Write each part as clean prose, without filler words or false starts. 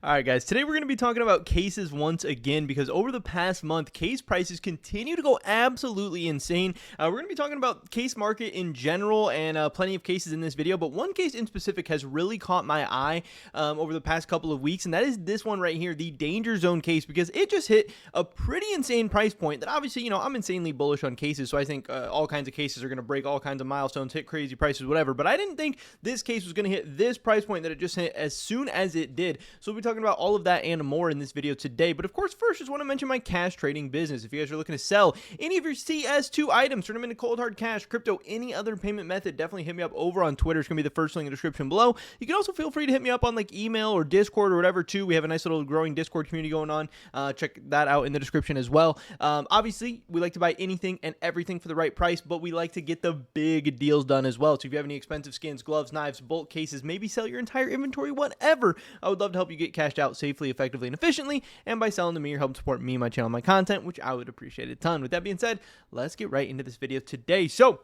All right, guys, today we're going to be talking about cases once again because over the past month, case prices continue to go absolutely insane. We're going to be talking about case market in general and plenty of cases in this video, but one case in specific has really caught my eye over the past couple of weeks, and that is this one right here, the Danger Zone case, because it just hit a pretty insane price point that obviously, I'm insanely bullish on cases, so I think all kinds of cases are going to break all kinds of milestones, hit crazy prices, whatever, but I didn't think this case was going to hit this price point that it just hit as soon as it did. So we'll be talking about all of that and more in this video today. But of course, first, just want to mention my cash trading business. If you guys are looking to sell any of your CS2 items, turn them into cold hard cash, crypto, any other payment method, definitely hit me up over on Twitter. It's going to be the first link in the description below. You can also feel free to hit me up on like email or Discord or whatever too. We have a nice little growing Discord community going on. Check that out in the description as well. Obviously, we like to buy anything and everything for the right price, but we like to get the big deals done as well. So if you have any expensive skins, gloves, knives, bulk cases, maybe sell your entire inventory, whatever, I would love to help you get cashed out safely, effectively, and efficiently, and by selling to me, you're helping support me, my channel, my content, which I would appreciate a ton. With that being said, let's get right into this video today. So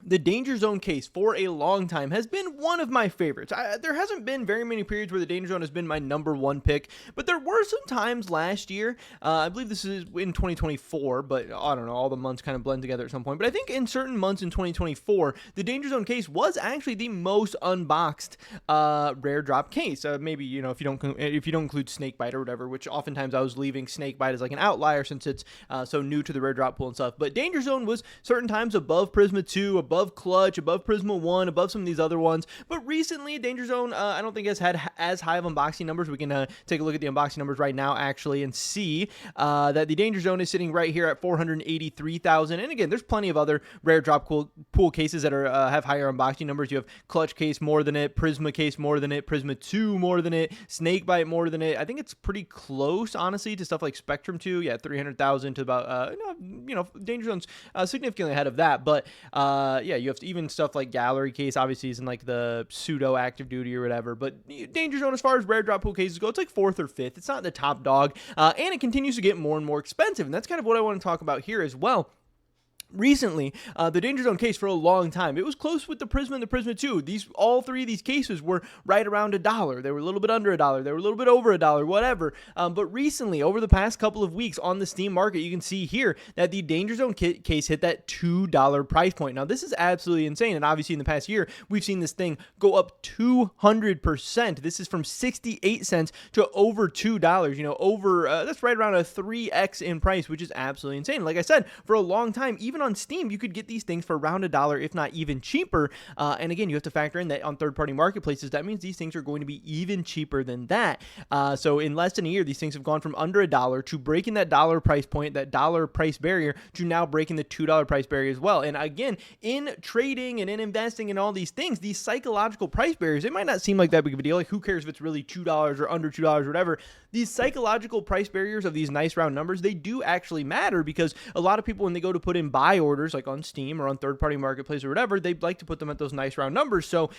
the Danger Zone case for a long time has been one of my favorites. There hasn't been very many periods where the Danger Zone has been my number one pick, but there were some times last year, I believe this is in 2024, but I don't know, all the months kind of blend together at some point, but I think in certain months in 2024, the Danger Zone case was actually the most unboxed rare drop case. Maybe, if you don't include Snakebite or whatever, which oftentimes I was leaving Snakebite as like an outlier since it's so new to the rare drop pool and stuff, but Danger Zone was certain times above Prisma 2, above Clutch, above Prisma 1, above some of these other ones. But recently, Danger Zone, I don't think has had as high of unboxing numbers. We can take a look at the unboxing numbers right now, actually, and see that the Danger Zone is sitting right here at 483,000. And again, there's plenty of other rare drop pool cases that are have higher unboxing numbers. You have Clutch case more than it, Prisma case more than it, Prisma 2 more than it, Snakebite more than it. I think it's pretty close, honestly, to stuff like Spectrum 2. Yeah, 300,000 to about, Danger Zone's significantly ahead of that. But yeah, you have even stuff like Gallery case, obviously, is in like the pseudo active duty or whatever. But Danger Zone, as far as rare drop pool cases go, it's like 4th or 5th. It's not the top dog, and it continues to get more and more expensive. And that's kind of what I want to talk about here as well. Recently, the Danger Zone case for a long time, it was close with the Prisma and the Prisma 2. All three of these cases were right around $1. They were a little bit under $1. They were a little bit over $1, whatever. But recently, over the past couple of weeks on the Steam market, you can see here that the Danger Zone case hit that $2 price point. Now, this is absolutely insane. And obviously, in the past year, we've seen this thing go up 200%. This is from 68 cents to over $2. That's right around a 3x in price, which is absolutely insane. Like I said, for a long time, even on Steam, you could get these things for around $1, if not even cheaper. And again, you have to factor in that on third-party marketplaces, that means these things are going to be even cheaper than that. So in less than a year, these things have gone from under $1 to breaking that dollar price point, that dollar price barrier, to now breaking the $2 price barrier as well. And again, in trading and in investing and all these things, these psychological price barriers, it might not seem like that big of a deal. Like, who cares if it's really $2 or under $2 or whatever? These psychological price barriers of these nice round numbers, they do actually matter, because a lot of people, when they go to put in buy orders like on Steam or on third-party marketplace or whatever, they like to put them at those nice round numbers. So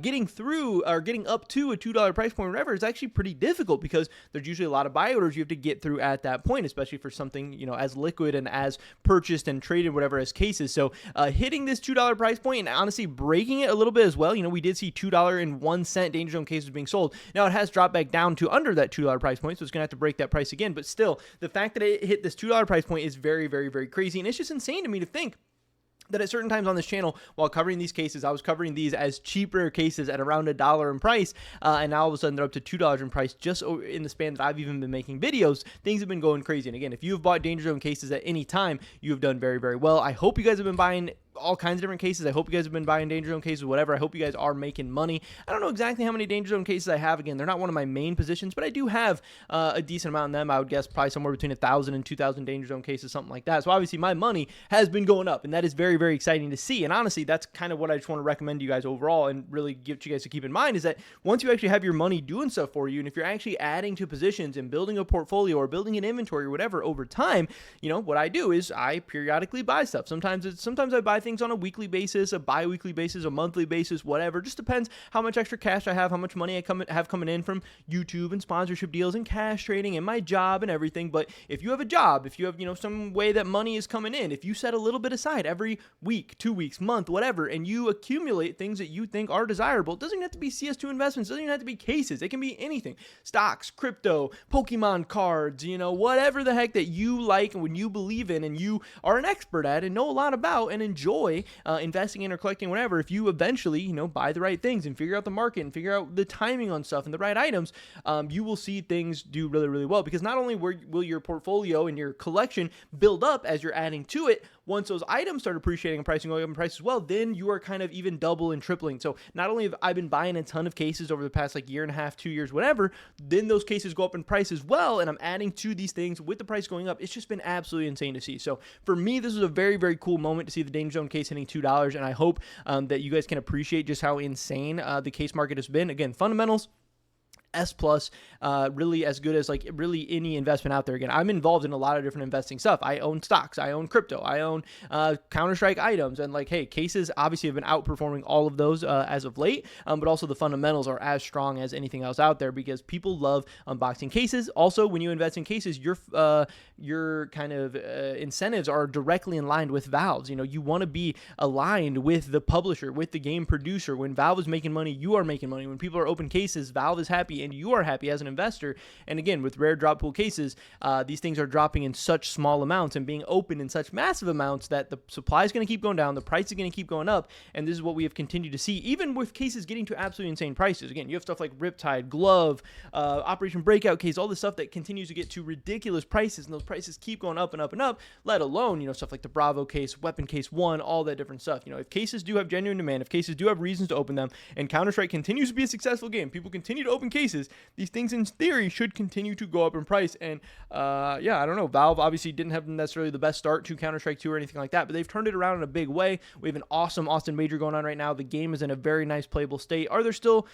getting through or getting up to a $2 price point or whatever is actually pretty difficult, because there's usually a lot of buy orders you have to get through at that point, especially for something as liquid and as purchased and traded, whatever, as cases. So hitting this $2 price point and honestly breaking it a little bit as well. We did see $2.01 Danger Zone cases being sold. Now it has dropped back down to under that $2 price point, so it's gonna have to break that price again. But still, the fact that it hit this $2 price point is very, very, very crazy, and it's just insane to me to think that at certain times on this channel, while covering these cases, I was covering these as cheaper cases at around $1 in price, and now all of a sudden they're up to $2 in price just in the span that I've even been making videos. Things have been going crazy. And again, if you have bought Danger Zone cases at any time, you have done very, very well. I hope you guys have been buying all kinds of different cases. I hope you guys have been buying Danger Zone cases, whatever. I hope you guys are making money. I don't know exactly how many Danger Zone cases I have. Again, they're not one of my main positions, but I do have a decent amount in them. I would guess probably somewhere between 1,000 and 2,000 Danger Zone cases, something like that. So obviously my money has been going up, and that is very, very exciting to see. And honestly, that's kind of what I just want to recommend to you guys overall, and really get you guys to keep in mind, is that once you actually have your money doing stuff for you, and if you're actually adding to positions and building a portfolio or building an inventory or whatever over time, what I do is I periodically buy stuff. Sometimes I buy things on a weekly basis, a bi-weekly basis, a monthly basis, whatever. Just depends how much extra cash I have, how much money I have coming in from YouTube and sponsorship deals and cash trading and my job and everything. But if you have a job, if you have, some way that money is coming in, if you set a little bit aside every week, 2 weeks, month, whatever, and you accumulate things that you think are desirable, it doesn't even have to be CS2 investments, it doesn't even have to be cases. It can be anything. Stocks, crypto, Pokemon cards, whatever the heck that you like and when you believe in and you are an expert at and know a lot about and enjoy investing in or collecting, whatever. If you eventually, buy the right things and figure out the market and figure out the timing on stuff and the right items, you will see things do really, really well, because not only will your portfolio and your collection build up as you're adding to it, once those items start appreciating in price and going up in price as well, then you are kind of even double and tripling. So not only have I been buying a ton of cases over the past year and a half, 2 years, whatever, then those cases go up in price as well, and I'm adding to these things with the price going up. It's just been absolutely insane to see. So for me, this was a very, very cool moment to see the Danger Zone case hitting $2, and I hope that you guys can appreciate just how insane the case market has been. Again, fundamentals, S+, really as good as really any investment out there. Again, I'm involved in a lot of different investing stuff. I own stocks, I own crypto, I own Counter-Strike items, and cases obviously have been outperforming all of those as of late, but also the fundamentals are as strong as anything else out there because people love unboxing cases. Also, when you invest in cases, your kind of incentives are directly in line with Valve's. You want to be aligned with the publisher, with the game producer. When Valve is making money, you are making money. When people are open cases, Valve is happy and you are happy as an investor. And again, with rare drop pool cases, these things are dropping in such small amounts and being open in such massive amounts that the supply is going to keep going down, the price is going to keep going up, and this is what we have continued to see, even with cases getting to absolutely insane prices. Again, you have stuff like Riptide, Glove, Operation Breakout case, all this stuff that continues to get to ridiculous prices, and those prices keep going up and up and up, let alone, stuff like the Bravo case, Weapon Case 1, all that different stuff. If cases do have genuine demand, if cases do have reasons to open them, and Counter-Strike continues to be a successful game, people continue to open cases, these things in theory should continue to go up in price. And I don't know, Valve obviously didn't have necessarily the best start to Counter-Strike 2 or anything like that, but they've turned it around in a big way. We have an awesome Austin Major going on right now. The game is in a very nice playable state. Are there still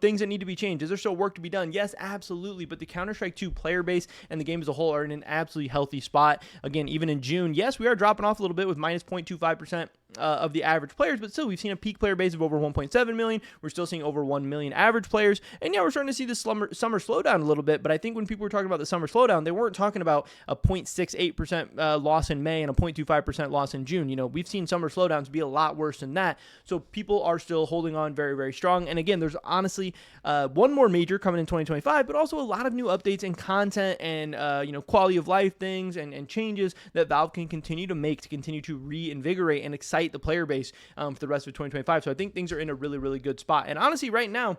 things that need to be changed? Is there still work to be done? Yes, absolutely, but the Counter-Strike 2 player base and the game as a whole are in an absolutely healthy spot. Again, even in June, yes, we are dropping off a little bit with minus 0.25% of the average players, but still we've seen a peak player base of over 1.7 million. We're still seeing over 1 million average players, and we're starting to see the summer slowdown a little bit. But I think when people were talking about the summer slowdown, they weren't talking about a 0.68% loss in May and a 0.25% loss in June. We've seen summer slowdowns be a lot worse than that, so people are still holding on very, very strong. And again, there's honestly one more major coming in 2025, but also a lot of new updates and content and quality of life things and changes that Valve can continue to make to continue to reinvigorate and excite the player base for the rest of 2025. So I think things are in a really, really good spot. And honestly, right now,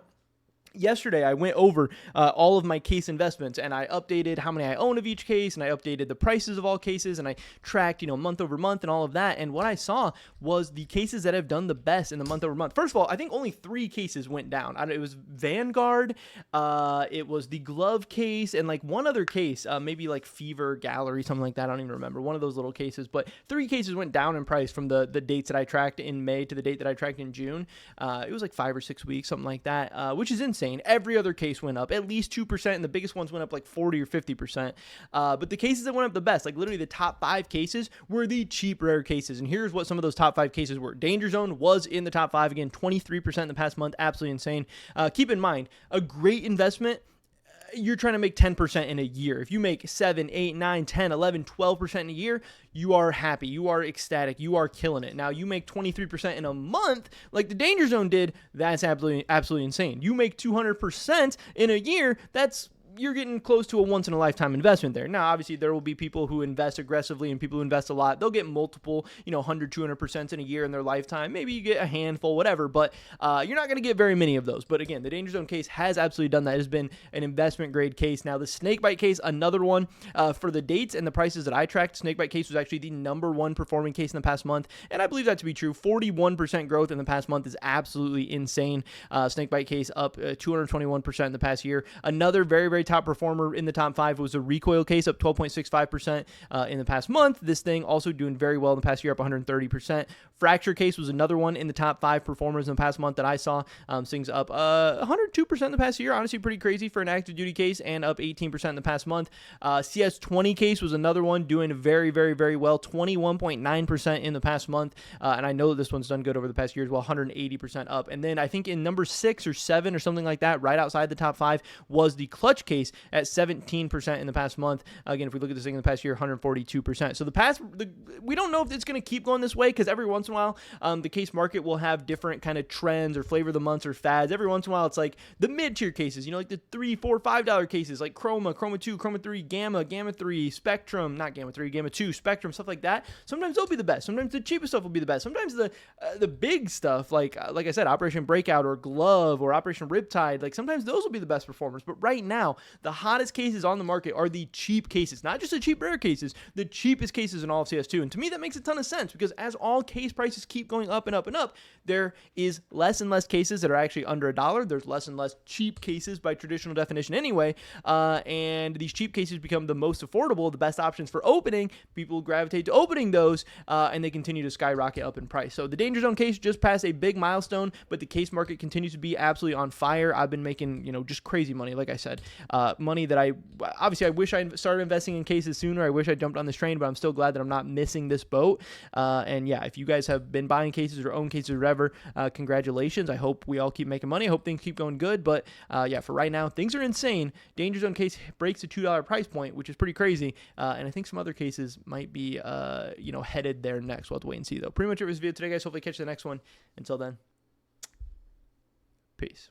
yesterday, I went over all of my case investments, and I updated how many I own of each case, and I updated the prices of all cases, and I tracked, month over month and all of that. And what I saw was the cases that have done the best in the month over month. First of all, I think only 3 cases went down. It was Vanguard, it was the Glove case, and one other case, maybe Fever Gallery, something like that. I don't even remember. One of those little cases, but 3 cases went down in price from the dates that I tracked in May to the date that I tracked in June. It was 5 or 6 weeks, something like that, which is insane. Every other case went up at least 2%, and the biggest ones went up 40 or 50%. But the cases that went up the best, literally the top 5 cases, were the cheap, rare cases. And here's what some of those top 5 cases were. Danger Zone was in the top 5 again, 23% in the past month, absolutely insane. Keep in mind, a great investment, you're trying to make 10% in a year. If you make 7, 8, 9, 10, 11, 12% in a year, you are happy, you are ecstatic, you are killing it. Now, you make 23% in a month, like the Danger Zone did, that's absolutely insane. You make 200% in a year, you're getting close to a once-in-a-lifetime investment there. Now, obviously, there will be people who invest aggressively and people who invest a lot. They'll get multiple, 100, 200% in a year in their lifetime. Maybe you get a handful, whatever, but you're not going to get very many of those. But again, the Danger Zone case has absolutely done that. It has been an investment-grade case. Now, the Snakebite case, another one. For the dates and the prices that I tracked, Snakebite case was actually the #1 performing case in the past month, and I believe that to be true. 41% growth in the past month is absolutely insane. Snakebite case up 221% in the past year. Another very, very top performer in the top 5 was a recoil case, up 12.65% in the past month. This thing also doing very well in the past year, up 130%. Fracture case was another one in the top 5 performers in the past month that I saw. Things up 102% in the past year. Honestly, pretty crazy for an active duty case, and up 18% in the past month. CS20 case was another one doing very, very, very well, 21.9% in the past month. And I know that this one's done good over the past year as well, 180% up. And then I think in number 6 or 7 or something like that, right outside the top 5, was the clutch case at 17% in the past month. Again, if we look at this thing in the past year, 142%. So we don't know if it's going to keep going this way, because every once in a while, the case market will have different kind of trends or flavor of the months or fads. Every once in a while, it's like the mid-tier cases, like the $3, $4, $5 cases, like Chroma 2, Chroma 3, Gamma 3, Spectrum, not Gamma 3, Gamma 2, Spectrum, stuff like that. Sometimes they'll be the best. Sometimes the cheapest stuff will be the best. Sometimes the big stuff, like I said, Operation Breakout or Glove or Operation Riptide, like sometimes those will be the best performers. But right now, the hottest cases on the market are the cheap cases, not just the cheap rare cases, the cheapest cases in all of CS2. And to me, that makes a ton of sense, because as all case prices keep going up and up and up, there is less and less cases that are actually under $1. There's less and less cheap cases by traditional definition anyway. And these cheap cases become the most affordable, the best options for opening. People gravitate to opening those, and they continue to skyrocket up in price. So the Danger Zone case just passed a big milestone, but the case market continues to be absolutely on fire. I've been making, just crazy money, like I said, money that I wish I started investing in cases sooner. I wish I jumped on this train, but I'm still glad that I'm not missing this boat. And yeah, if you guys have been buying cases or own cases or whatever, congratulations. I hope we all keep making money. I hope things keep going good. But yeah, for right now, things are insane. Danger Zone case breaks the $2 price point, which is pretty crazy. And I think some other cases might be, headed there next. We'll have to wait and see, though. Pretty much it was this video today, guys. Hopefully catch you the next one. Until then, peace.